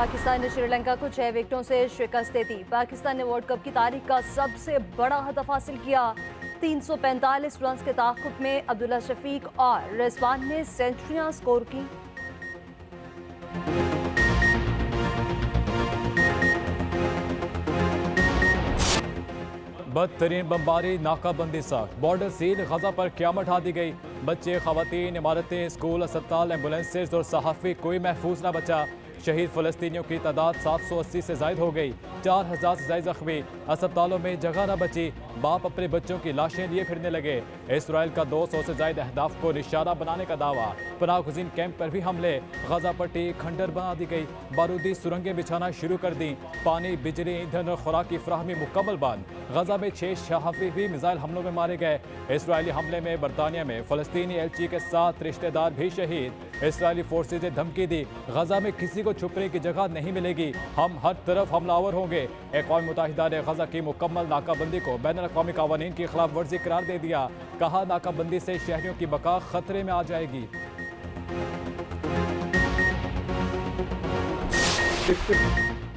पाकिस्तान ने श्रीलंका को 6 विकेटों से शिकस्त दी। पाकिस्तान ने वर्ल्ड कप की तारीख का सबसे बड़ा हदफ हासिल किया। 345 रन के ताक़ुब में अब्दुल्ला शफीक और रिजवान ने सेंचुरियां स्कोर की। बदतरीन बमबारी, नाकाबंदी सख्त, बॉर्डर सील, गजा पर क़यामत ढा दी गई। बच्चे, खवातीन, इमारतें, स्कूल, अस्पताल, एम्बुलेंसेज और सहाफ़ी कोई महफूज ना बचा। शहीद फ़लस्तीनियों की तादाद 780 से ज़ायद हो गई। 4000 से ज़ायद ज़ख्मी। अस्पतालों में जगह न बची। बाप अपने बच्चों की लाशें लिए फिरने लगे। इसराइल का 200 से ज़ायद अहदाफ को निशाना बनाने का दावा। पनाह गुज़ीन कैंप पर भी हमले। गजा पट्टी खंडर बना दी गई। बारूदी सुरंगें बिछाना शुरू कर दी। पानी, बिजली, ईंधन और खुराक की फ्राहमी मुकम्मल बंद। गजा में 6 सहाफ़ी भी मिसाइल हमलों में मारे गए। इसराइली हमले में बरतानिया में फ़लस्तीनी एलची के 7 रिश्तेदार भी शहीद। इसराइली फोर्सेज ने धमकी दी, गजा में किसी को छुपने की जगह नहीं मिलेगी, हम हर तरफ हमलावर होंगे। अक़वाम मुत्तहिदा ने गजा की मुकम्मल नाकाबंदी को बैनुल अक़वामी क़वानीन की खिलाफ वर्जी करार दे दिया। कहा, नाकाबंदी से शहरियों की बका खतरे में आ जाएगी।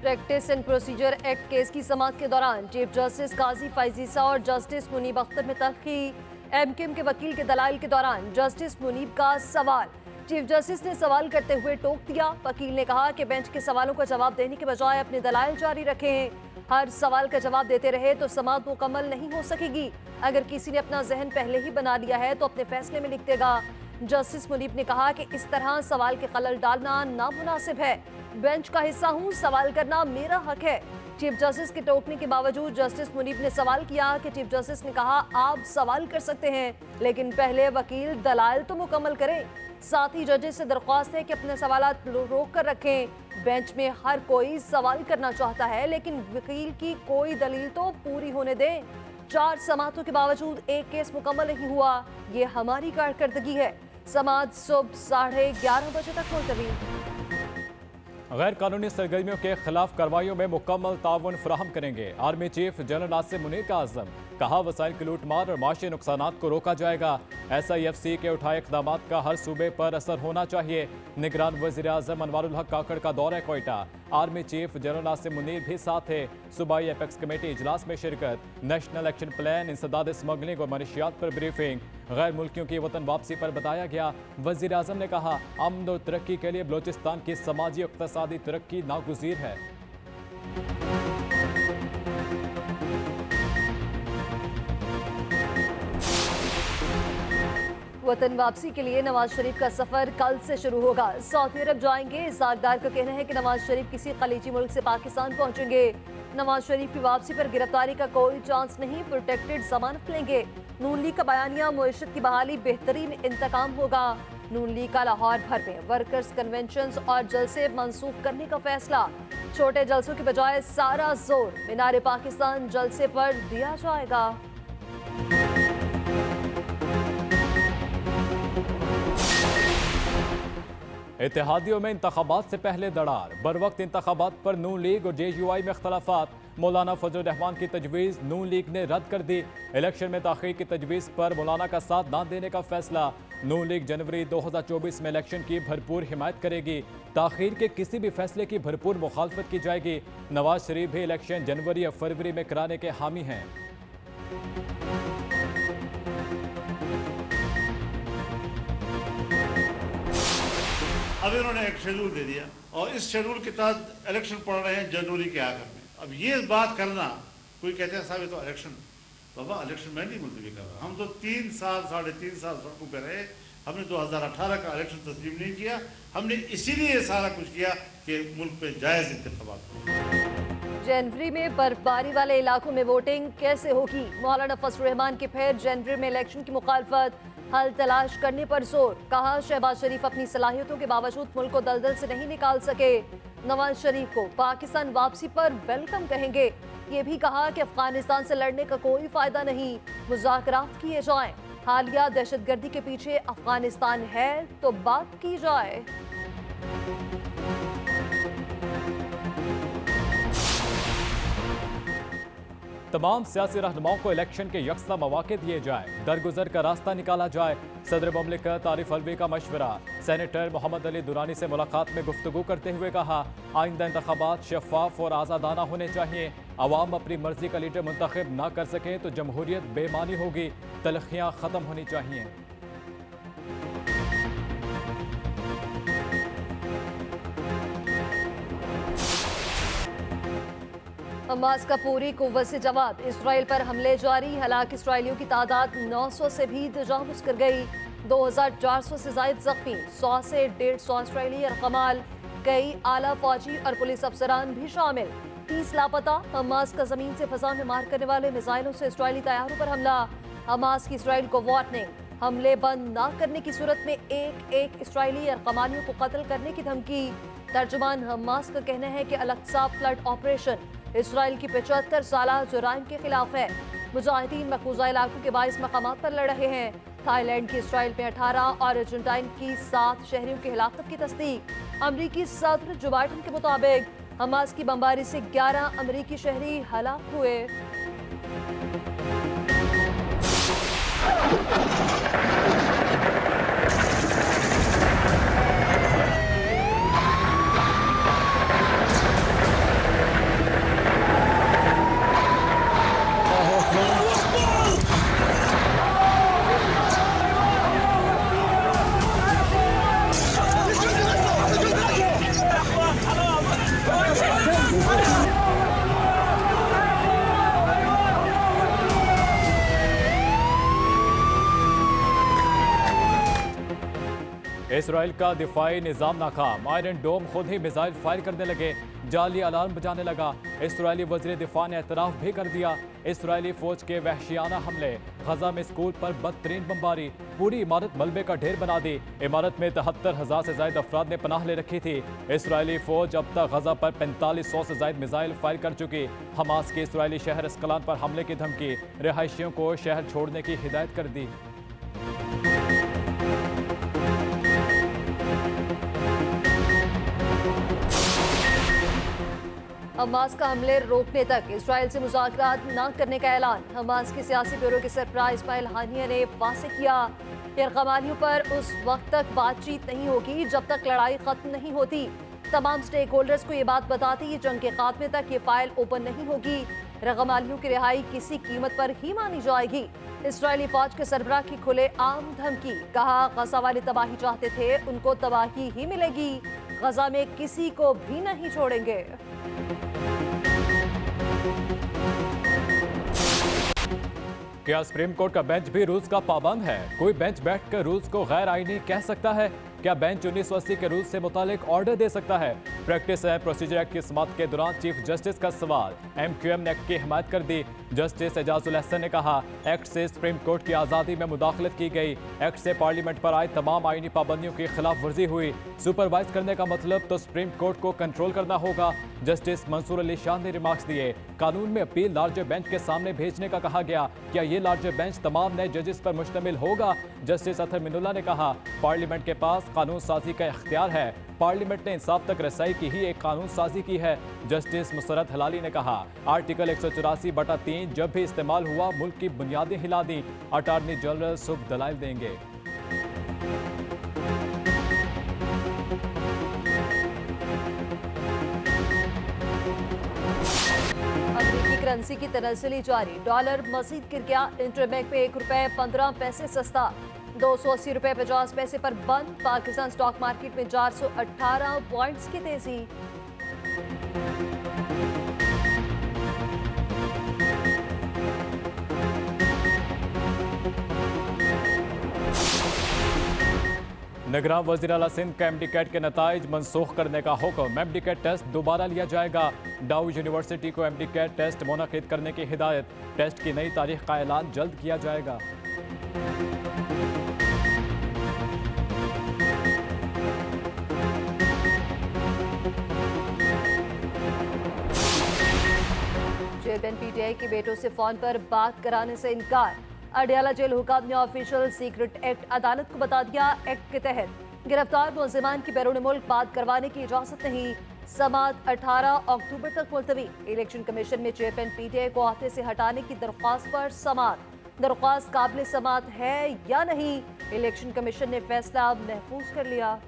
Practice and procedure act case की समाअत के दौरान चीफ जस्टिस काजी फाइजीसा और जस्टिस मुनीब अख्तर में तल्खी। एमकेएम के वकील के दलाइल के दौरान जस्टिस मुनीब का सवाल। चीफ जस्टिस ने सवाल करते हुए टोक दिया। वकील ने कहा कि बेंच के सवालों का जवाब देने के बजाय अपने दलाइल जारी रखें। हर सवाल का जवाब देते रहे तो समाअत मुकम्मल नहीं हो सकेगी। अगर किसी ने अपना जहन पहले ही बना लिया है तो अपने फैसले में लिख देगा। जस्टिस मुनीब ने कहा कि इस तरह सवाल के खलल डालना नामुनासिब है। बेंच का हिस्सा हूँ, सवाल करना मेरा हक है। चीफ जस्टिस के टोकने के बावजूद जस्टिस मुनीब ने सवाल किया कि चीफ जस्टिस ने कहा, आप सवाल कर सकते हैं लेकिन पहले वकील दलाइल तो मुकम्मल करें। साथ ही जजेस से दरख्वास्त है कि अपने सवालात रोक कर रखें। बेंच में हर कोई सवाल करना चाहता है लेकिन वकील की कोई दलील तो पूरी होने दें। 4 समाअतों के बावजूद एक केस मुकम्मल नहीं हुआ, ये हमारी कारकर्दगी है। समाअत सुबह 11:30 बजे तक मुलतवी। गैर कानूनी सरगर्मियों के खिलाफ कार्रवाइयों में मुकम्मल ताउन फराहम करेंगे। Army chief general Nasir Munir का आज़म। कहा, वसाइल की लूटमार और माशी नुकसानात को रोका जाएगा। SIFC के उठाए इक़दामात का हर सूबे पर असर होना चाहिए। निगरान वज़ीर आज़म अनवारुल हक काकड़ का दौरा Quetta. Army chief general Nasir Munir भी साथ है। सूबाई एपेक्स कमेटी इजलास में शिरकत। नेशनल एक्शन प्लान, इंसदाद स्मगलिंग और मनशियात पर ब्रीफिंग। गैर मुल्कियों की वतन वापसी पर बताया गया। वज़ीर आज़म ने कहा, अमन और तरक्की के लिए बलोचिस्तान की समाजी और इक़्तिसादी तरक्की नागुज़ीर है। वतन वापसी के लिए नवाज शरीफ का सफर कल से शुरू होगा। सऊदी अरब जाएंगे। इज़ाकदार का कहना है कि नवाज शरीफ किसी खलीजी मुल्क से पाकिस्तान पहुंचेंगे। नवाज शरीफ की वापसी पर गिरफ्तारी का कोई चांस नहीं, प्रोटेक्टेड जमानत लेंगे। नून लीग का बयानिया, मुईशत की बहाली बेहतरीन इंतकाम होगा। नून लीग का लाहौर भर में वर्कर्स कन्वेंशन और जलसे मंसूख करने का फैसला। छोटे जलसों के बजाय सारा जोर मीनार पाकिस्तान जलसे पर दिया जाएगा। इत्तेहादियों में इंतखाबात से पहले दरार। बर वक्त इंतखाबात पर नून लीग और JUI में इख्तलाफात। मौलाना फजल रहमान की तजवीज़ नून लीग ने रद्द कर दी। इलेक्शन में ताख़ीर की तजवीज़ पर मौलाना का साथ न देने का फैसला। नून लीग जनवरी 2024 में इलेक्शन की भरपूर हिमायत करेगी। ताख़ीर के किसी भी फैसले की भरपूर मुखालफत की जाएगी। नवाज शरीफ भी इलेक्शन जनवरी या फरवरी में कराने के हामी हैं। अब इन्होंने एक शेड्यूल दे दिया और इस शेड्यूल के तहत इलेक्शन पड़ रहे हैं जनवरी के आखिर में। अब ये बात करना, कोई कहते हैं साहब ये तो इलेक्शन, बाबा इलेक्शन मैं नहीं मुलतवी कर रहा। हम तो 3 साल 3.5 साल सड़कों पर रहे। हमने 2018 का इलेक्शन तस्लीम नहीं किया। हमने इसीलिए सारा कुछ किया कि मुल्क पे जायज़ इंतखाबात हो। जनवरी में बर्फबारी वाले इलाकों में वोटिंग कैसे होगी? मौलाना फजल रहमान की फिर जनवरी में इलेक्शन की मुखालफत, हल तलाश करने पर जोर। कहा, शहबाज शरीफ अपनी सलाहियतों के बावजूद मुल्क को दलदल से नहीं निकाल सके। नवाज शरीफ को पाकिस्तान वापसी पर वेलकम कहेंगे। ये भी कहा कि अफगानिस्तान से लड़ने का कोई फायदा नहीं, मुज़ाकरात किए जाएं। हालिया दहशतगर्दी के पीछे अफगानिस्तान है तो बात की जाए। तमाम सियासी रहनुमाओं को इलेक्शन के यकसा मौके दिए जाए, दरगुजर का रास्ता निकाला जाए। सदर मुमलिकत आरिफ अलवी का मशवरा। सेनेटर मोहम्मद अली दुरानी से मुलाकात में गुफ्तगू करते हुए कहा, आइंदा इंतखाबात शफाफ और आज़ादाना होने चाहिए। अवाम अपनी मर्जी का लीडर मुंतखब ना कर सके तो जमहूरियत बेमानी होगी। तलखियाँ ख़त्म होनी चाहिए। हमास का पूरी कुव्वत से जवाब। इसराइल पर हमले जारी। हलाक इसराइलियों की तादाद 900 से भी तजावुज़ कर गई। 2400 से ज़ायद जख्मी, 100 से 150 इसराइली अरकमाल, कई आला फौजी और पुलिस अफसरान भी शामिल। 30 लापता। हमास का ज़मीन से फ़ज़ा में मार करने वाले मिसाइलों से इसराइली तैयारों पर हमला। हमास की इसराइल को वार्निंग। हमले बंद ना करने की सूरत में एक इसराइली अरकमानियों को कत्ल करने की धमकी। तर्जुमान हमास का कहना है कि अल-अक्सा फ्लड ऑपरेशन इसराइल की 75 साला जुराइम के खिलाफ है। मुजाहिदीन मकबूजा इलाकों के 22 मकामात पर लड़ रहे हैं। थाईलैंड की इसराइल में 18 और अर्जेंटाइन की 7 शहरियों की हिलाकत की तस्दीक। अमरीकी सदर जो बाइडन के मुताबिक हमास की बमबारी से 11 अमरीकी शहरी हलाक हुए। इसराइल का दिफाई निज़ाम नाकाम। आयरन डोम खुद ही मिसाइल फायर करने लगे, जाली अलार्म बजाने लगा। इसराइली वज़ीर दिफा ने एतराफ़ भी कर दिया। इसराइली फौज के वहशियाना हमले। गजा में स्कूल पर बदतरीन बमबारी। पूरी इमारत मलबे का ढेर बना दी। इमारत में 73,000 से ज़ायद अफराद ने पनाह ले रखी थी। इसराइली फौज अब तक गजा पर 4500 से ज़ायद मिसाइल फायर कर चुकी। हमास के इसराइली शहर अस्कलान पर हमले की धमकी। रिहायशियों को शहर छोड़ने की हिदायत कर दी। हमास का हमले रोकने तक इसराइल से मुज़ाकरात न करने का ऐलान। हमास के सियासी ब्यूरो के सरबराह इस्माइल हानिया ने वाज़ेह किया, यरगमालियों पर उस वक्त तक बातचीत नहीं होगी जब तक लड़ाई खत्म नहीं होती। तमाम स्टेक होल्डर्स को ये बात बताती कि जंग के खात्मे तक ये फाइल ओपन नहीं होगी। रगमालियों की रिहाई किसी कीमत पर ही मानी जाएगी। इसराइली फौज के सरबराह की खुले आम धमकी। कहा, गजा वाले तबाही चाहते थे, उनको तबाही ही मिलेगी। गजा में किसी को भी नहीं छोड़ेंगे। क्या सुप्रीम कोर्ट का बेंच भी रूल्स का पाबंद है? कोई बेंच बैठकर रूल्स को गैर आईनी कह सकता है? क्या बेंच 1980 के रूल्स से मुतालिक ऑर्डर दे सकता है? प्रैक्टिस एंड प्रोसीजर एक्ट की समाअत के दौरान चीफ जस्टिस का सवाल। MQM ने एक्ट की हिमायत कर दी। जस्टिस एजाजुल अहसन ने कहा, एक्ट से सुप्रीम कोर्ट की आज़ादी में मुदाखलत की गई। एक्ट से पार्लियामेंट पर आए तमाम आईनी पाबंदियों की खिलाफ वर्जी हुई। सुपरवाइज करने का मतलब तो सुप्रीम कोर्ट को कंट्रोल करना होगा। जस्टिस मंसूर अली शाह ने रिमार्क्स दिए। कानून में अपील लार्जर बेंच के सामने भेजने का कहा गया। क्या ये लार्जर बेंच तमाम नए जजेस पर मुश्तमिल होगा? जस्टिस अतर मिनुल्लाह ने कहा, पार्लियामेंट के पास कानून साजी का इख्तियार है। पार्लियामेंट ने इंसाफ तक रसाई की ही एक कानून साजी की है। जस्टिस मुसरत हलाली ने कहा, आर्टिकल 184/3 जब भी इस्तेमाल हुआ मुल्क की बुनियादें हिला दी। अटॉर्नी जनरल सुबह दलाइल देंगे। अमेरिकी करेंसी की तनज़्ज़ुली जारी। डॉलर मज़ीद गिर गया। इंटरबैंक में ₹1.15 सस्ता, 280 रुपये 50 पैसे पर बंद। पाकिस्तान स्टॉक मार्केट में 418 पॉइंट्स की तेजी। निगरान वज़ीर आला सिंध का MD कैट के नताइज मनसूख करने का हुक्म। MD कैट टेस्ट दोबारा लिया जाएगा। डाउ यूनिवर्सिटी को MD कैट टेस्ट मुनक़िद करने की हिदायत। टेस्ट की नई तारीख का ऐलान जल्द किया जाएगा। चेयरमैन PTI के बेटों से फोन पर बात कराने से इनकार। अडयाला जेल हुकाम ने ऑफिशियल सीक्रेट एक्ट अदालत को बता दिया। एक्ट के तहत गिरफ्तार मुलजिमान की बैरून मुल्क बात करवाने की इजाजत नहीं। समात 18 अक्टूबर तक मुलतवी। इलेक्शन कमीशन में चेयरमैन पीटीआई को अहदे से हटाने की दरख्वास्त पर समात। दरख्वास्त काबिल समात है या नहीं, इलेक्शन कमीशन ने फैसला महफूज कर लिया।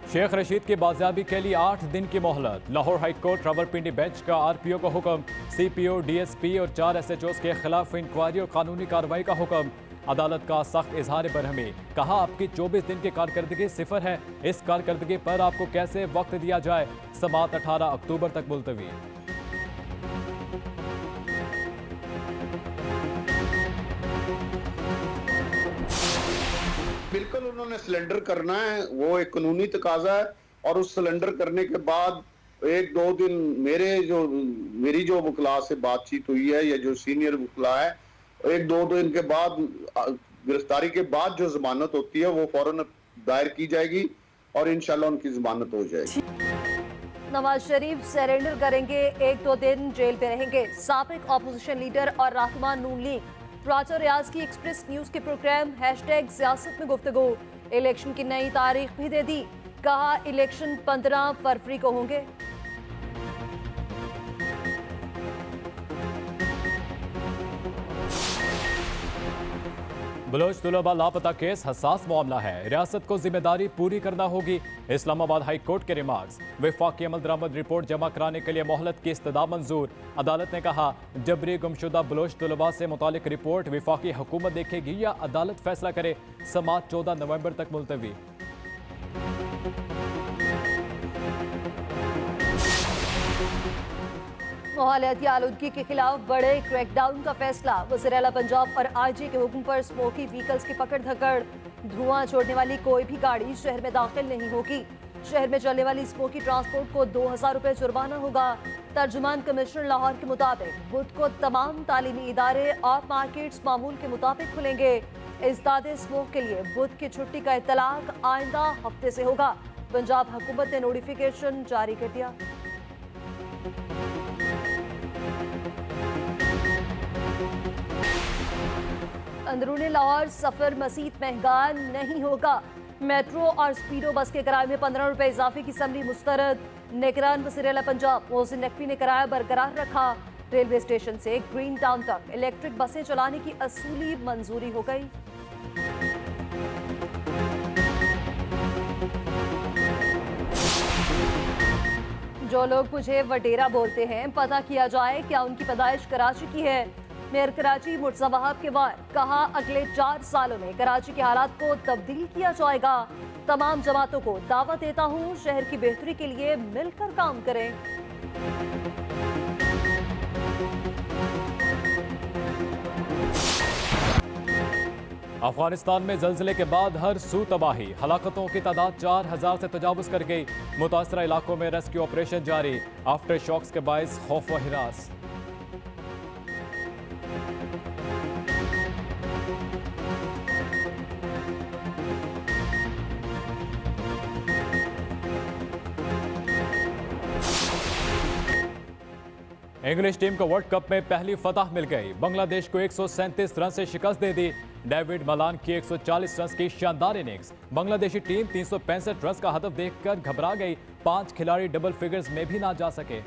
शेख रशीद की बाजियाबी के लिए 8 दिन की मोहलत। Lahore high court Rawalpindi bench का आरपीओ को हुक्म, सीपीओ, डीएसपी और 4 एसएचओ के खिलाफ इंक्वायरी और कानूनी कार्रवाई का हुक्म। अदालत का सख्त इजहार बरहमी, कहा आपकी 24 दिन की कारकर्दगी सिफर है, इस कारकर्दगी पर आपको कैसे वक्त दिया जाए। समात 18 अक्टूबर तक मुलतवी। बिल्कुल उन्होंने सिलेंडर करना है, वो एक कानूनी तकाजा है। और उस सिलेंडर करने के बाद 1-2 दिन मेरी जो वकला से बातचीत हुई है या जो सीनियर वकला है, 1-2 दिन के बाद गिरफ्तारी के बाद जो जमानत होती है वो फौरन दायर की जाएगी और इंशाल्लाह उनकी जमानत हो जाएगी। नवाज शरीफ सरेंडर करेंगे, 1-2 दिन जेल पे रहेंगे। साबिक अपोजिशन लीडर और रहनुमा नून लीग राजा रियाज की एक्सप्रेस न्यूज के प्रोग्राम #सियासत में गुफ्तगू। इलेक्शन की नई तारीख भी दे दी, कहा इलेक्शन 15 फरवरी को होंगे। बलोच तलबा लापता केस हसास मामला है, रियासत को जिम्मेदारी पूरी करना होगी। इस्लामाबाद हाई कोर्ट के रिमार्क्स। वफाकी अमल दरामद रिपोर्ट जमा कराने के लिए मोहलत की इस्तदा मंजूर। अदालत ने कहा जबरी गुमशुदा बलोच तलबा से मुतालिक रिपोर्ट वफाकी हुकूमत देखेगी या अदालत फैसला करे। समात 14 नवंबर तक मुलतवी। माहौलियाती आलूदगी के खिलाफ बड़े क्रैकडाउन का फैसला। वज़ीर आला पंजाब और आईजी के हुक्म पर स्मोकी व्हीकल्स की पकड़ धकड़। धुआं छोड़ने वाली कोई भी गाड़ी शहर में दाखिल नहीं होगी। शहर में चलने वाली स्मोकी ट्रांसपोर्ट को 2000 रुपये जुर्माना होगा। तर्जुमान कमिश्नर लाहौर के मुताबिक बुध को तमाम तालीमी इदारे और मार्केट्स मामूल के मुताबिक खुलेंगे। इज़दादे स्मोक के लिए बुध की छुट्टी का इतलाक आइंदा हफ्ते से होगा। पंजाब हुकूमत ने नोटिफिकेशन जारी कर दिया। अंदरूनी लाहौर सफर मजीद महंगा नहीं होगा। मेट्रो और स्पीडो बस के किराए में 15 रुपये इजाफे की समरी मुस्तरद। निगरान वज़ीर आला पंजाब मोहसिन नकवी ने किराया बरकरार रखा। रेलवे स्टेशन से ग्रीन टाउन तक इलेक्ट्रिक बसें चलाने की असूली मंजूरी हो गई। जो लोग मुझे वडेरा बोलते हैं, पता किया जाए क्या उनकी पैदाइश कराची की है। मेयर कराची मुर्तज़ा वहाब के वार, कहा अगले 4 सालों में कराची के हालात को तब्दील किया जाएगा। तमाम जमातों को दावत देता हूँ शहर की बेहतरी के लिए मिलकर काम करें। अफगानिस्तान में जल्जले के बाद हर सू तबाही, हलाकतों की तादाद 4000 से तजावुज कर गई। मुतासरा इलाकों में रेस्क्यू ऑपरेशन जारी। आफ्टर शॉक्स के बायस खौफ व हिरास। इंग्लिश टीम को वर्ल्ड कप में पहली फतह मिल गई। बांग्लादेश को 137 रन से शिकस्त दे दी। डेविड मलान की 140 रन की शानदार इनिंग्स। बांग्लादेशी टीम 365 रन का हदफ देखकर घबरा गई। 5 खिलाड़ी डबल फिगर्स में भी ना जा सके।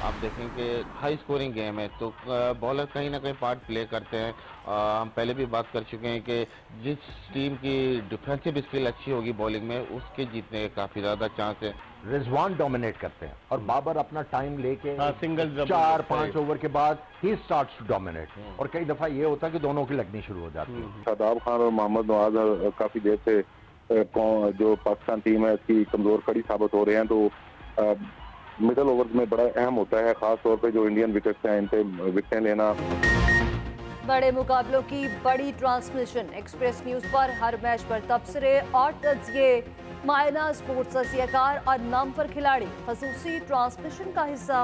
आप देखें कि हाई स्कोरिंग गेम है तो बॉलर कहीं ना कहीं पार्ट प्ले करते हैं। हम पहले भी बात कर चुके हैं कि जिस टीम की डिफेंसिव स्किल अच्छी होगी बॉलिंग में उसके जीतने के काफ़ी ज़्यादा चांस है। रिजवान डोमिनेट करते हैं और बाबर अपना टाइम लेके सिंगल 4-5 ओवर के बाद ही स्टार्ट्स टू डोमिनेट। और कई दफा ये होता है कि दोनों की लगनी शुरू हो जाती है। शादाब खान और मोहम्मद नवाज काफी देर से जो पाकिस्तान टीम है इसकी कमजोर खड़ी साबित हो रहे हैं, तो मिडल ओवर्स में बड़ा अहम होता है, खास तौर पे जो इंडियन विकेट्स हैं इन पे विकेटें लेना। बड़े मुकाबलों की बड़ी ट्रांसमिशन एक्सप्रेस न्यूज पर हर मैच पर तबसरे और तजिए। मायना स्पोर्ट्स तजियाकार और नाम पर खिलाड़ी खसूसी ट्रांसमिशन का हिस्सा।